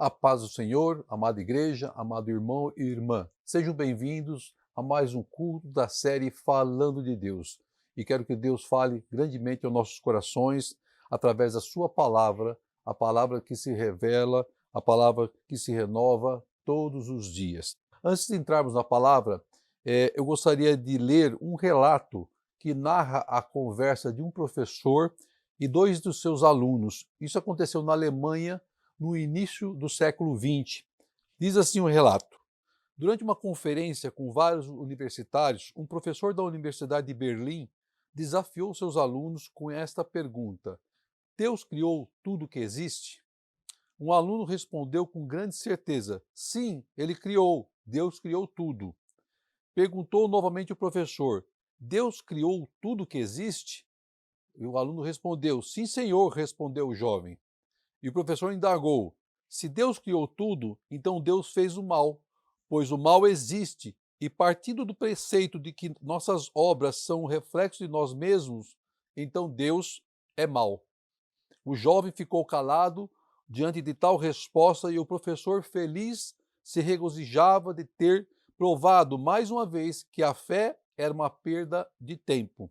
A paz do Senhor, amada igreja, amado irmão e irmã. Sejam bem-vindos a mais um culto da série Falando de Deus. E quero que Deus fale grandemente aos nossos corações através da sua palavra, a palavra que se revela, a palavra que se renova todos os dias. Antes de entrarmos na palavra, eu gostaria de ler um relato que narra a conversa de um professor e dois dos seus alunos. Isso aconteceu na Alemanha no início do século XX. Diz assim o relato: durante uma conferência com vários universitários, um professor da Universidade de Berlim desafiou seus alunos com esta pergunta: Deus criou tudo que existe? Um aluno respondeu com grande certeza: sim, ele criou, Deus criou tudo. Perguntou novamente o professor: Deus criou tudo que existe? E o aluno respondeu: sim, senhor, respondeu o jovem. E o professor indagou: se Deus criou tudo, então Deus fez o mal, pois o mal existe, e partindo do preceito de que nossas obras são um reflexo de nós mesmos, então Deus é mal. O jovem ficou calado diante de tal resposta e o professor, feliz, se regozijava de ter provado mais uma vez que a fé era uma perda de tempo.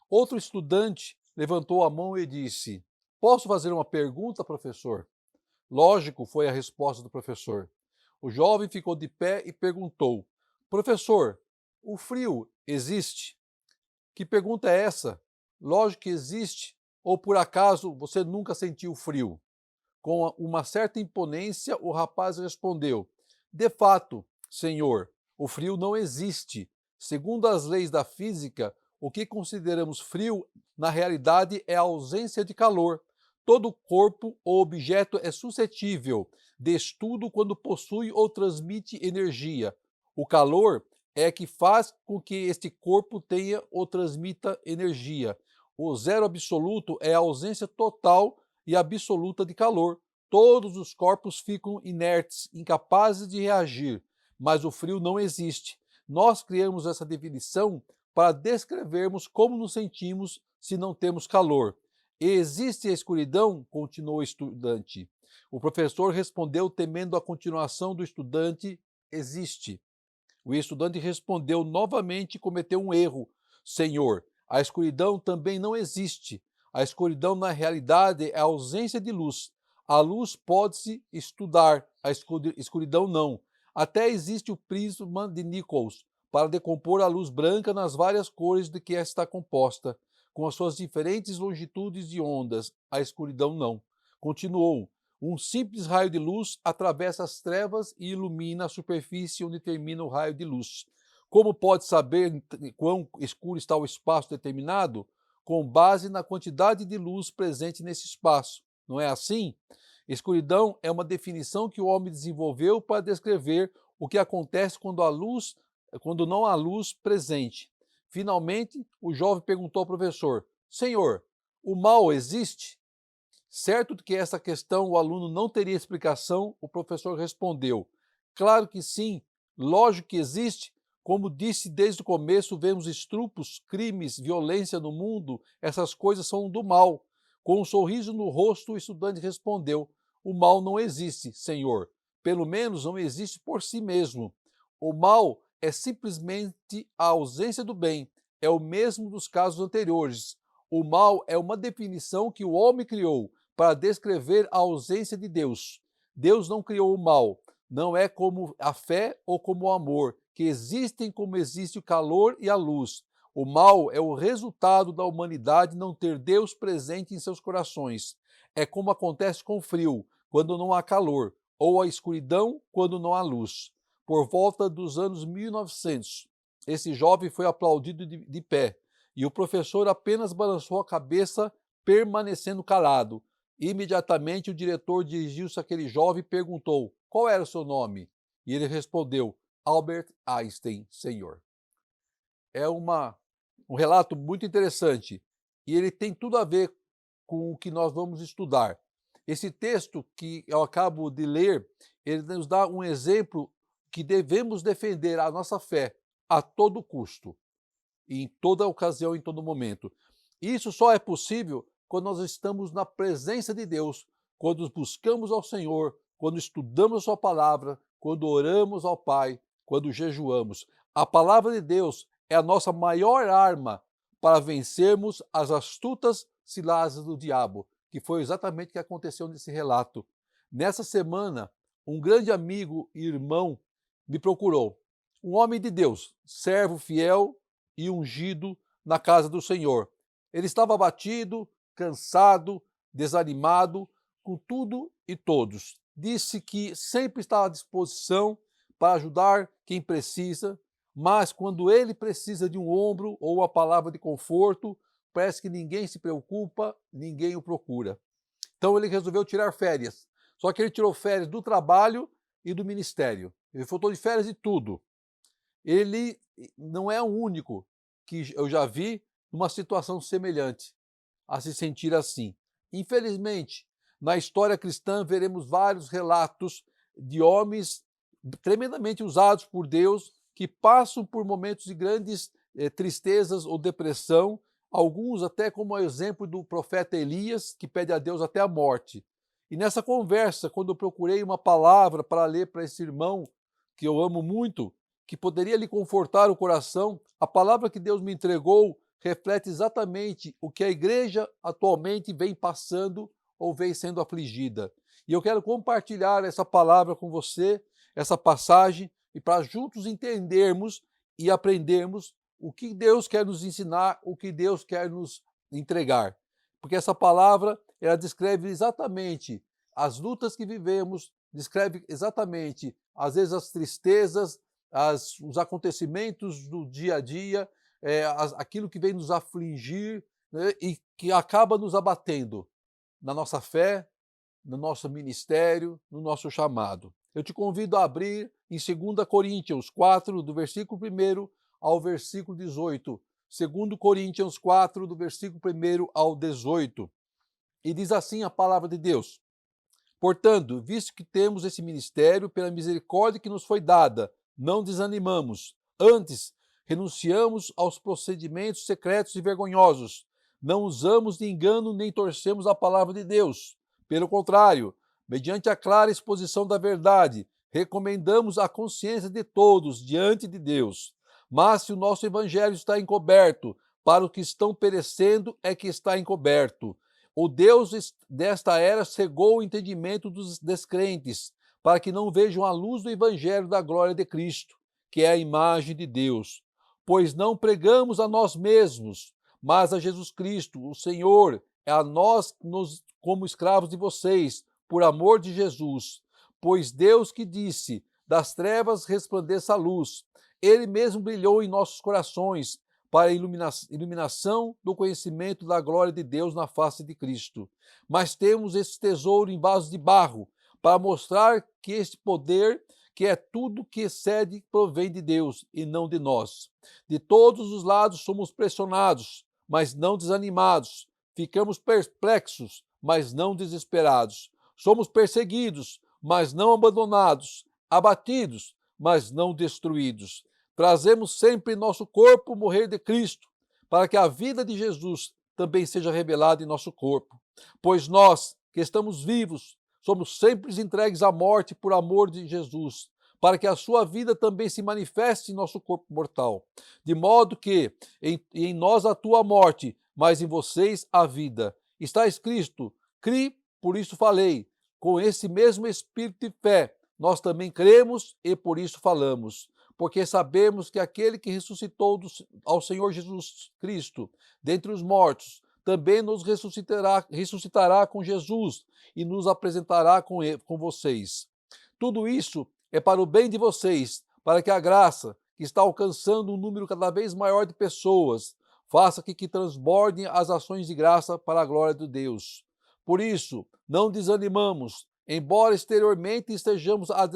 Outro estudante levantou a mão e disse: posso fazer uma pergunta, professor? Lógico, foi a resposta do professor. O jovem ficou de pé e perguntou: professor, o frio existe? Que pergunta é essa? Lógico que existe. Ou por acaso você nunca sentiu frio? Com uma certa imponência, o rapaz respondeu: de fato, senhor, o frio não existe. Segundo as leis da física, o que consideramos frio, na realidade, é a ausência de calor. Todo corpo ou objeto é suscetível de estudo quando possui ou transmite energia. O calor é que faz com que este corpo tenha ou transmita energia. O zero absoluto é a ausência total e absoluta de calor. Todos os corpos ficam inertes, incapazes de reagir, mas o frio não existe. Nós criamos essa definição para descrevermos como nos sentimos se não temos calor. E existe a escuridão? Continuou o estudante. O professor respondeu, temendo a continuação do estudante: existe. O estudante respondeu novamente e cometeu um erro. Senhor, a escuridão também não existe. A escuridão, na realidade, é a ausência de luz. A luz pode-se estudar, a escuridão não. Até existe o prisma de Nichols para decompor a luz branca nas várias cores de que ela está composta, com as suas diferentes longitudes de ondas. A escuridão não. Continuou. Um simples raio de luz atravessa as trevas e ilumina a superfície onde termina o raio de luz. Como pode saber quão escuro está o espaço determinado? Com base na quantidade de luz presente nesse espaço. Não é assim? Escuridão é uma definição que o homem desenvolveu para descrever o que acontece quando não há luz presente. Finalmente, o jovem perguntou ao professor: Senhor, o mal existe? Certo de que essa questão o aluno não teria explicação, o professor respondeu: claro que sim, lógico que existe. Como disse desde o começo, vemos estrupos, crimes, violência no mundo, essas coisas são do mal. Com um sorriso no rosto, o estudante respondeu: o mal não existe, senhor. Pelo menos não existe por si mesmo. O mal é simplesmente a ausência do bem. É o mesmo dos casos anteriores. O mal é uma definição que o homem criou para descrever a ausência de Deus. Deus não criou o mal. Não é como a fé ou como o amor, que existem como existe o calor e a luz. O mal é o resultado da humanidade não ter Deus presente em seus corações. É como acontece com o frio, quando não há calor, ou a escuridão, quando não há luz. Por volta dos anos 1900, esse jovem foi aplaudido de pé, e o professor apenas balançou a cabeça, permanecendo calado. Imediatamente o diretor dirigiu-se àquele jovem e perguntou: qual era o seu nome? E ele respondeu: Albert Einstein, senhor. É um relato muito interessante e ele tem tudo a ver com o que nós vamos estudar. Esse texto que eu acabo de ler, ele nos dá um exemplo que devemos defender a nossa fé a todo custo, em toda ocasião, em todo momento. Isso só é possível quando nós estamos na presença de Deus, quando buscamos ao Senhor, quando estudamos a sua palavra, quando oramos ao Pai, quando jejuamos. A palavra de Deus é a nossa maior arma para vencermos as astutas ciladas do diabo, que foi exatamente o que aconteceu nesse relato. Nessa semana, um grande amigo e irmão me procurou, um homem de Deus, servo fiel e ungido na casa do Senhor. Ele estava abatido, cansado, desanimado com tudo e todos. Disse que sempre está à disposição para ajudar quem precisa, mas quando ele precisa de um ombro ou uma palavra de conforto, parece que ninguém se preocupa, ninguém o procura. Então ele resolveu tirar férias. Só que ele tirou férias do trabalho e do ministério. Ele faltou de férias de tudo. Ele não é o único que eu já vi numa situação semelhante, a se sentir assim. Infelizmente, na história cristã veremos vários relatos de homens tremendamente usados por Deus que passam por momentos de grandes tristezas ou depressão, alguns até como o exemplo do profeta Elias, que pede a Deus até a morte. E nessa conversa, quando eu procurei uma palavra para ler para esse irmão, que eu amo muito, que poderia lhe confortar o coração, a palavra que Deus me entregou reflete exatamente o que a igreja atualmente vem passando ou vem sendo afligida. E eu quero compartilhar essa palavra com você, essa passagem, e para juntos entendermos e aprendermos o que Deus quer nos ensinar, o que Deus quer nos entregar. Porque essa palavra, ela descreve exatamente as lutas que vivemos, descreve exatamente, às vezes, as tristezas, os acontecimentos do dia a dia, aquilo que vem nos afligir, né, e que acaba nos abatendo na nossa fé, no nosso ministério, no nosso chamado. Eu te convido a abrir em 2 Coríntios 4, do versículo 1 ao versículo 18. 2 Coríntios 4, do versículo 1 ao 18. E diz assim a palavra de Deus: Portanto, visto que temos esse ministério, pela misericórdia que nos foi dada, não desanimamos. Antes, renunciamos aos procedimentos secretos e vergonhosos. Não usamos de engano nem torcemos a palavra de Deus. Pelo contrário, mediante a clara exposição da verdade, recomendamos a consciência de todos diante de Deus. Mas se o nosso evangelho está encoberto, para os que estão perecendo é que está encoberto. O Deus desta era cegou o entendimento dos descrentes, para que não vejam a luz do evangelho da glória de Cristo, que é a imagem de Deus. Pois não pregamos a nós mesmos, mas a Jesus Cristo, o Senhor, a nós como escravos de vocês, por amor de Jesus. Pois Deus que disse, das trevas resplandeça a luz, Ele mesmo brilhou em nossos corações, para a iluminação do conhecimento da glória de Deus na face de Cristo. Mas temos esse tesouro em vasos de barro, para mostrar que este poder, que é tudo que excede, provém de Deus e não de nós. De todos os lados somos pressionados, mas não desanimados. Ficamos perplexos, mas não desesperados. Somos perseguidos, mas não abandonados. Abatidos, mas não destruídos. Trazemos sempre em nosso corpo o morrer de Cristo, para que a vida de Jesus também seja revelada em nosso corpo. Pois nós, que estamos vivos, somos sempre entregues à morte por amor de Jesus, para que a sua vida também se manifeste em nosso corpo mortal. De modo que em nós atua a morte, mas em vocês a vida. Está escrito: cri, por isso falei. Com esse mesmo espírito de fé, nós também cremos e por isso falamos. Porque sabemos que aquele que ressuscitou ao Senhor Jesus Cristo dentre os mortos, também nos ressuscitará com Jesus e nos apresentará com vocês. Tudo isso é para o bem de vocês, para que a graça, que está alcançando um número cada vez maior de pessoas, faça que transbordem as ações de graça para a glória de Deus. Por isso, não desanimamos, embora exteriormente estejamos a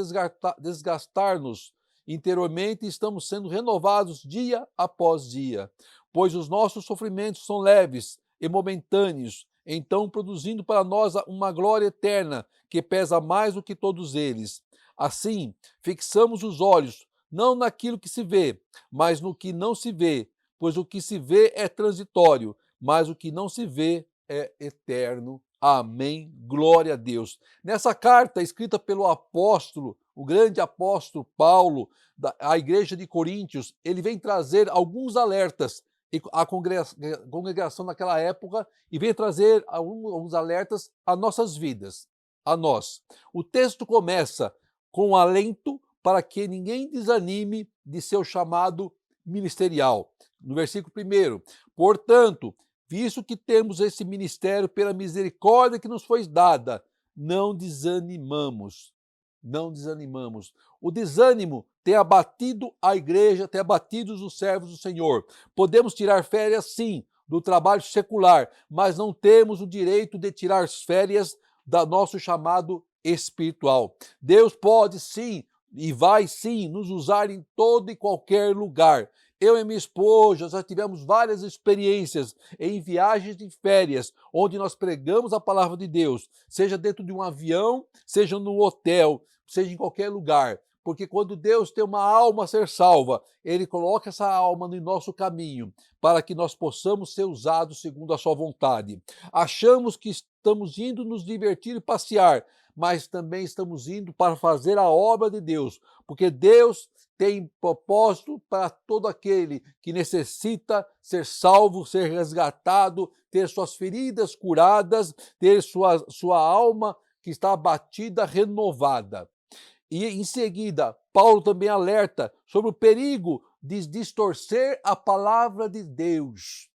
desgastar-nos, interiormente estamos sendo renovados dia após dia, pois os nossos sofrimentos são leves e momentâneos, então produzindo para nós uma glória eterna que pesa mais do que todos eles. Assim, fixamos os olhos não naquilo que se vê, mas no que não se vê, pois o que se vê é transitório, mas o que não se vê é eterno. Amém. Glória a Deus. Nessa carta escrita pelo apóstolo, o grande apóstolo Paulo, à igreja de Coríntios, ele vem trazer alguns alertas à congregação naquela época e vem trazer alguns alertas às nossas vidas, a nós. O texto começa com um alento para que ninguém desanime de seu chamado ministerial. No versículo 1, portanto, visto que temos esse ministério pela misericórdia que nos foi dada, não desanimamos. Não desanimamos. O desânimo tem abatido a igreja, tem abatido os servos do Senhor. Podemos tirar férias, sim, do trabalho secular, mas não temos o direito de tirar férias do nosso chamado espiritual. Deus pode, sim, e vai, sim, nos usar em todo e qualquer lugar. Eu e minha esposa já tivemos várias experiências em viagens de férias, onde nós pregamos a palavra de Deus, seja dentro de um avião, seja num hotel, seja em qualquer lugar. Porque quando Deus tem uma alma a ser salva, Ele coloca essa alma no nosso caminho, para que nós possamos ser usados segundo a sua vontade. Achamos que estamos indo nos divertir e passear, mas também estamos indo para fazer a obra de Deus, porque Deus tem propósito para todo aquele que necessita ser salvo, ser resgatado, ter suas feridas curadas, ter sua alma que está abatida, renovada. E em seguida, Paulo também alerta sobre o perigo de distorcer a palavra de Deus.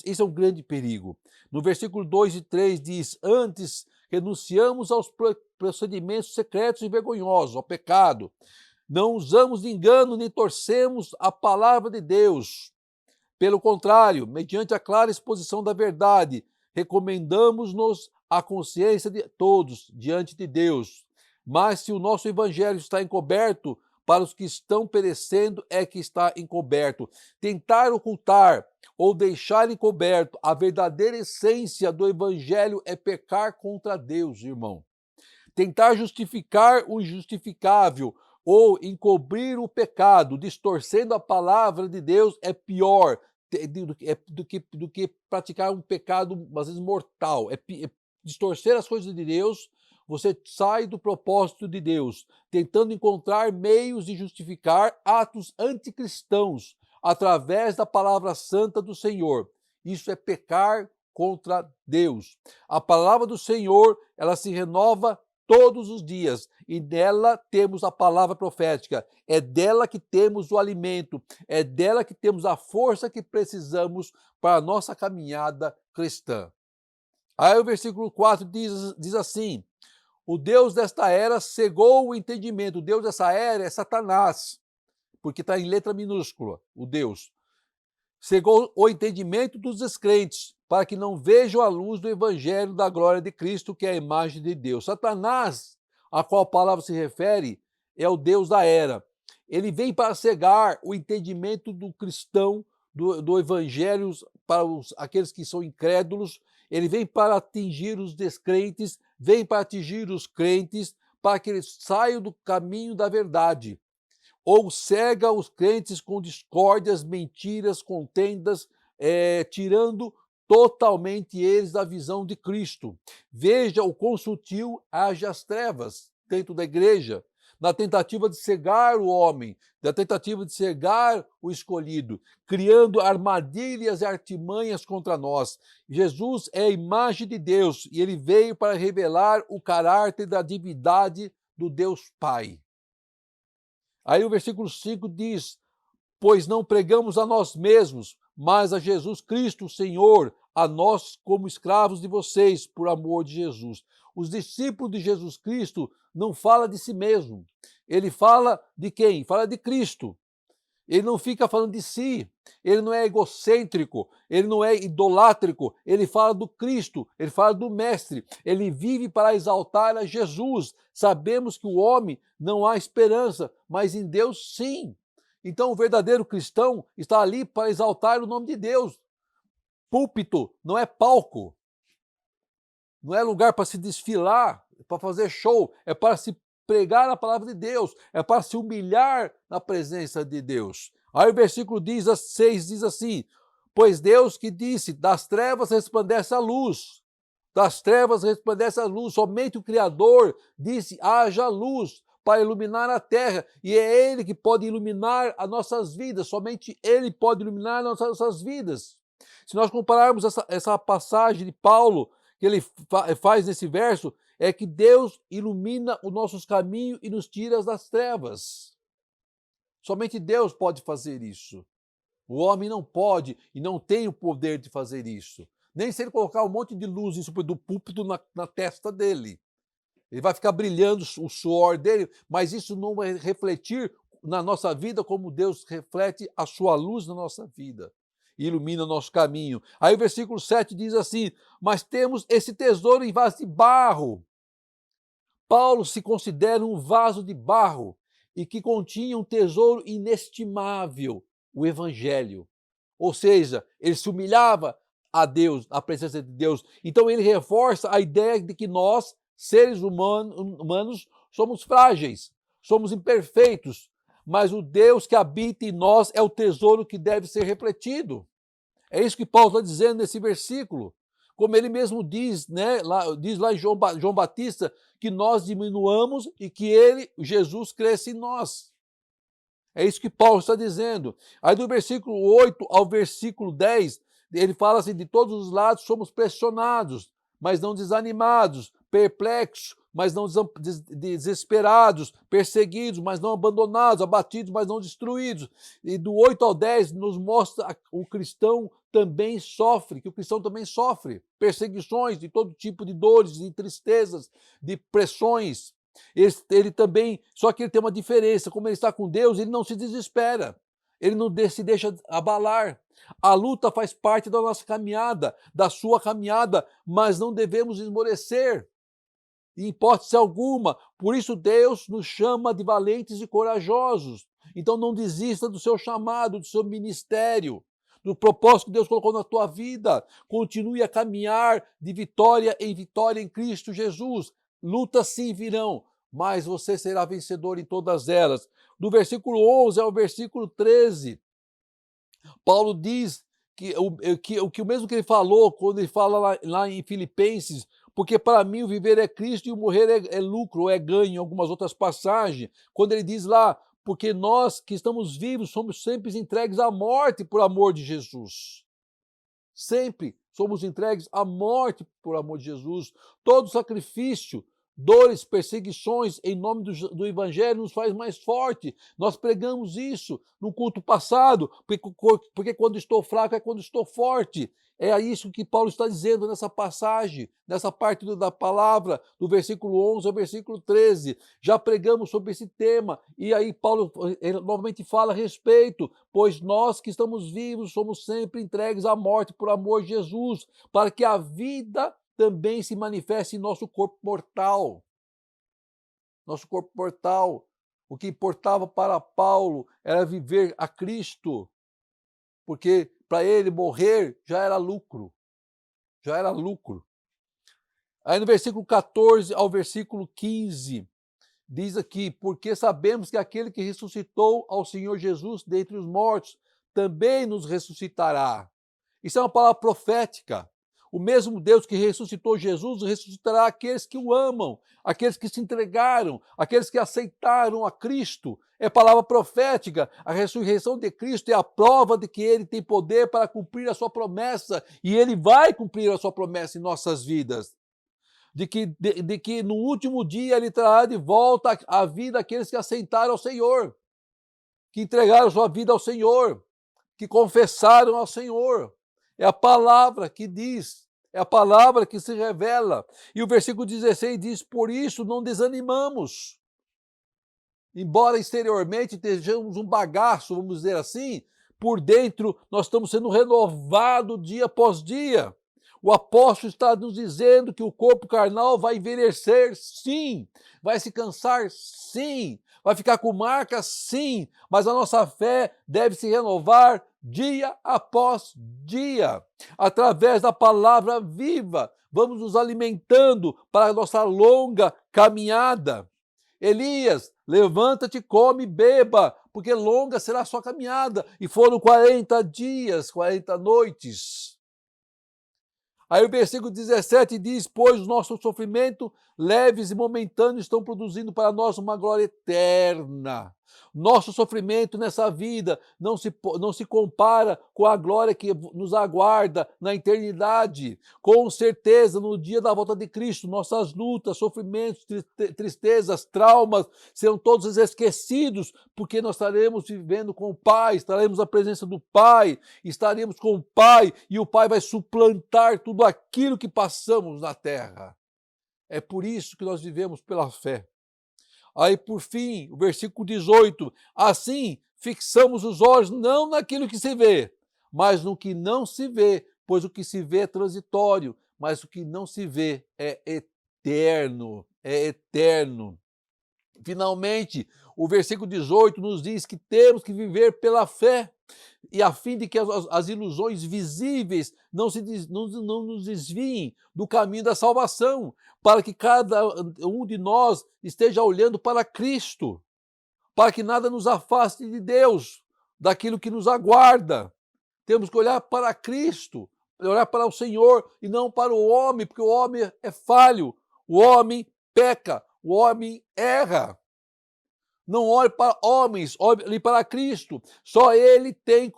Isso é um grande perigo. No versículo 2 e 3 diz, antes renunciamos aos procedimentos secretos e vergonhosos, ao pecado. Não usamos de engano nem torcemos a palavra de Deus. Pelo contrário, mediante a clara exposição da verdade, recomendamos-nos à consciência de todos diante de Deus. Mas se o nosso evangelho está encoberto, para os que estão perecendo é que está encoberto. Tentar ocultar ou deixar encoberto a verdadeira essência do evangelho é pecar contra Deus, irmão. Tentar justificar o injustificável ou encobrir o pecado, distorcendo a palavra de Deus, é pior do que praticar um pecado, às vezes, mortal. É distorcer as coisas de Deus. Você sai do propósito de Deus, tentando encontrar meios de justificar atos anticristãos através da palavra santa do Senhor. Isso é pecar contra Deus. A palavra do Senhor, ela se renova todos os dias e nela temos a palavra profética. É dela que temos o alimento, é dela que temos a força que precisamos para a nossa caminhada cristã. Aí o versículo 4 diz assim, o Deus desta era cegou o entendimento. O Deus dessa era é Satanás, porque está em letra minúscula, o Deus. Cegou o entendimento dos descrentes, para que não vejam a luz do evangelho da glória de Cristo, que é a imagem de Deus. Satanás, a qual a palavra se refere, é o Deus da era. Ele vem para cegar o entendimento do cristão, do evangelho para aqueles que são incrédulos. Ele vem para atingir os descrentes, vem para atingir os crentes, para que eles saiam do caminho da verdade. Ou cega os crentes com discórdias, mentiras, contendas, tirando totalmente eles da visão de Cristo. Veja o quão sutil age as trevas dentro da igreja, na tentativa de cegar o homem, na tentativa de cegar o escolhido, criando armadilhas e artimanhas contra nós. Jesus é a imagem de Deus e ele veio para revelar o caráter da divindade do Deus Pai. Aí o versículo 5 diz, pois não pregamos a nós mesmos, mas a Jesus Cristo, o Senhor, a nós como escravos de vocês, por amor de Jesus. Os discípulos de Jesus Cristo não falam de si mesmo. Ele fala de quem? Fala de Cristo. Ele não fica falando de si. Ele não é egocêntrico. Ele não é idolátrico. Ele fala do Cristo. Ele fala do Mestre. Ele vive para exaltar a Jesus. Sabemos que o homem não há esperança, mas em Deus sim. Então o verdadeiro cristão está ali para exaltar o nome de Deus. Púlpito não é palco. Não é lugar para se desfilar, para fazer show, é para se pregar a palavra de Deus, é para se humilhar na presença de Deus. Aí o versículo 6 diz assim, pois Deus que disse, das trevas resplandece a luz. Das trevas resplandece a luz. Somente o Criador disse: haja luz, para iluminar a terra. E é Ele que pode iluminar as nossas vidas. Somente Ele pode iluminar as nossas vidas. Se nós compararmos essa passagem de Paulo, que ele faz nesse verso, é que Deus ilumina os nossos caminhos e nos tira das trevas. Somente Deus pode fazer isso. O homem não pode e não tem o poder de fazer isso. Nem se ele colocar um monte de luz em cima do púlpito na testa dele. Ele vai ficar brilhando o suor dele, mas isso não vai refletir na nossa vida como Deus reflete a sua luz na nossa vida. E ilumina o nosso caminho. Aí o versículo 7 diz assim: mas temos esse tesouro em vaso de barro. Paulo se considera um vaso de barro e que continha um tesouro inestimável, o Evangelho. Ou seja, ele se humilhava a Deus, à presença de Deus. Então ele reforça a ideia de que nós, seres humanos, somos frágeis, somos imperfeitos, mas o Deus que habita em nós é o tesouro que deve ser refletido. É isso que Paulo está dizendo nesse versículo. Como ele mesmo diz, né, diz lá em João Batista, que nós diminuamos e que ele, Jesus, cresça em nós. É isso que Paulo está dizendo. Aí do versículo 8 ao versículo 10, ele fala assim: de todos os lados somos pressionados, mas não desanimados, perplexos, mas não desesperados, perseguidos, mas não abandonados, abatidos, mas não destruídos. E do 8 ao 10 nos mostra que o cristão também sofre perseguições de todo tipo de dores, de tristezas, de pressões. Ele também, só que ele tem uma diferença: como ele está com Deus, ele não se desespera, ele não se deixa abalar. A luta faz parte da nossa caminhada, da sua caminhada, mas não devemos esmorecer, em hipótese alguma. Por isso Deus nos chama de valentes e corajosos. Então não desista do seu chamado, do seu ministério, do propósito que Deus colocou na tua vida. Continue a caminhar de vitória em Cristo Jesus. Lutas sim virão, mas você será vencedor em todas elas. Do versículo 11 ao versículo 13, Paulo diz que o mesmo que ele falou quando ele fala lá em Filipenses: porque para mim o viver é Cristo e o morrer é lucro, ou é ganho, em algumas outras passagens, quando ele diz lá: porque nós que estamos vivos somos sempre entregues à morte por amor de Jesus. Sempre somos entregues à morte por amor de Jesus. Todo sacrifício, dores, perseguições em nome do Evangelho nos faz mais forte. Nós pregamos isso no culto passado, porque quando estou fraco é quando estou forte. É isso que Paulo está dizendo nessa passagem, nessa parte da palavra, do versículo 11 ao versículo 13. Já pregamos sobre esse tema, e aí Paulo novamente fala a respeito: pois nós que estamos vivos somos sempre entregues à morte por amor de Jesus, para que a vida também se manifeste em nosso corpo mortal. Nosso corpo mortal. O que importava para Paulo era viver a Cristo, porque para ele morrer já era lucro. Já era lucro. Aí no versículo 14 ao versículo 15, diz aqui: porque sabemos que aquele que ressuscitou ao Senhor Jesus dentre os mortos também nos ressuscitará. Isso é uma palavra profética. O mesmo Deus que ressuscitou Jesus ressuscitará aqueles que o amam, aqueles que se entregaram, aqueles que aceitaram a Cristo. É palavra profética. A ressurreição de Cristo é a prova de que ele tem poder para cumprir a sua promessa, e ele vai cumprir a sua promessa em nossas vidas. De que no último dia ele trará de volta a vida aqueles que aceitaram ao Senhor, que entregaram sua vida ao Senhor, que confessaram ao Senhor. É a palavra que diz, é a palavra que se revela. E o versículo 16 diz: por isso não desanimamos. Embora exteriormente estejamos um bagaço, vamos dizer assim, por dentro nós estamos sendo renovados dia após dia. O apóstolo está nos dizendo que o corpo carnal vai envelhecer, sim, vai se cansar, sim, vai ficar com marcas, sim, mas a nossa fé deve se renovar dia após dia, através da palavra viva. Vamos nos alimentando para a nossa longa caminhada. Elias, levanta-te, come e beba, porque longa será a sua caminhada. E foram 40 dias, 40 noites. Aí o versículo 17 diz, pois os nossos sofrimentos leves e momentâneos estão produzindo para nós uma glória eterna. Nosso sofrimento nessa vida não se compara com a glória que nos aguarda na eternidade. Com certeza, no dia da volta de Cristo, nossas lutas, sofrimentos, tristezas, traumas serão todos esquecidos, porque nós estaremos vivendo com o Pai, estaremos na presença do Pai, estaremos com o Pai e o Pai vai suplantar tudo aquilo que passamos na terra. É por isso que nós vivemos pela fé. Aí, por fim, o versículo 18, assim fixamos os olhos não naquilo que se vê, mas no que não se vê, pois o que se vê é transitório, mas o que não se vê é eterno, é eterno. Finalmente, o versículo 18 nos diz que temos que viver pela fé, e a fim de que as ilusões visíveis não nos desviem do caminho da salvação, para que cada um de nós esteja olhando para Cristo, para que nada nos afaste de Deus, daquilo que nos aguarda. Temos que olhar para Cristo, olhar para o Senhor e não para o homem, porque o homem é falho, o homem peca, o homem erra. Não olhe para homens, olhe para Cristo. Só Ele tem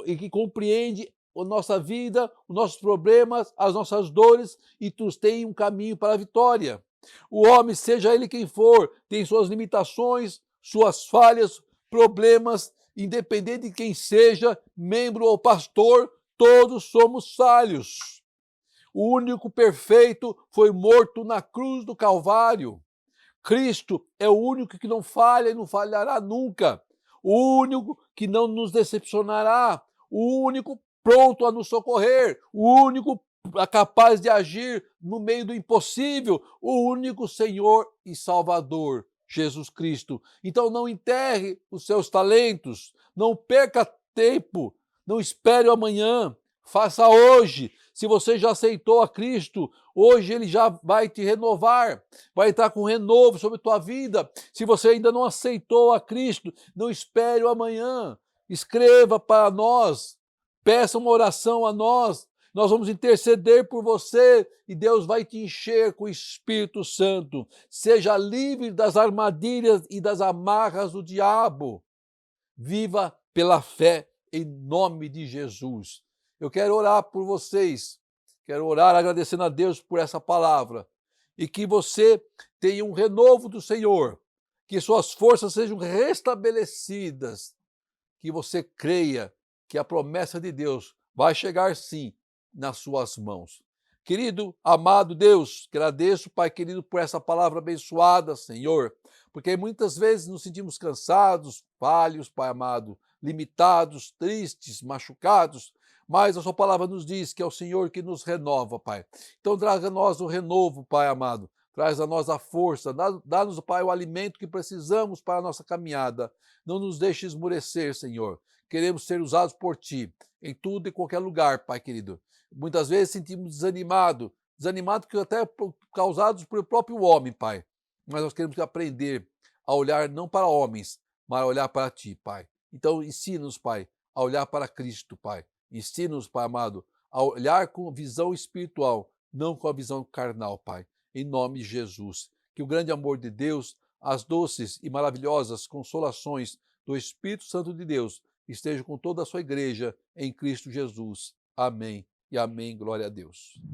e que compreende a nossa vida, os nossos problemas, as nossas dores e nos tem um caminho para a vitória. O homem, seja ele quem for, tem suas limitações, suas falhas, problemas, independente de quem seja, membro ou pastor, todos somos falhos. O único perfeito foi morto na cruz do Calvário. Cristo é o único que não falha e não falhará nunca. O único que não nos decepcionará. O único pronto a nos socorrer. O único capaz de agir no meio do impossível. O único Senhor e Salvador, Jesus Cristo. Então não enterre os seus talentos. Não perca tempo. Não espere o amanhã. Faça hoje. Se você já aceitou a Cristo, hoje Ele já vai te renovar, vai estar com renovo sobre a tua vida. Se você ainda não aceitou a Cristo, não espere o amanhã. Escreva para nós, peça uma oração a nós. Nós vamos interceder por você e Deus vai te encher com o Espírito Santo. Seja livre das armadilhas e das amarras do diabo. Viva pela fé em nome de Jesus. Eu quero orar por vocês, quero orar agradecendo a Deus por essa palavra e que você tenha um renovo do Senhor, que suas forças sejam restabelecidas, que você creia que a promessa de Deus vai chegar sim nas suas mãos. Querido, amado Deus, agradeço, Pai querido, por essa palavra abençoada, Senhor, porque muitas vezes nos sentimos cansados, falhos, Pai amado, limitados, tristes, machucados, mas a sua palavra nos diz que é o Senhor que nos renova, Pai. Então traga a nós o renovo, Pai amado. Traz a nós a força, dá-nos, Pai, o alimento que precisamos para a nossa caminhada. Não nos deixe esmorecer, Senhor. Queremos ser usados por Ti, em tudo e qualquer lugar, Pai querido. Muitas vezes sentimos desanimado que até causados pelo próprio homem, Pai. Mas nós queremos aprender a olhar não para homens, mas a olhar para Ti, Pai. Então ensina-nos, Pai, a olhar para Cristo, Pai. Ensina-nos, Pai amado, a olhar com visão espiritual, não com a visão carnal, Pai. Em nome de Jesus. Que o grande amor de Deus, as doces e maravilhosas consolações do Espírito Santo de Deus estejam com toda a sua igreja em Cristo Jesus. Amém e amém. Glória a Deus.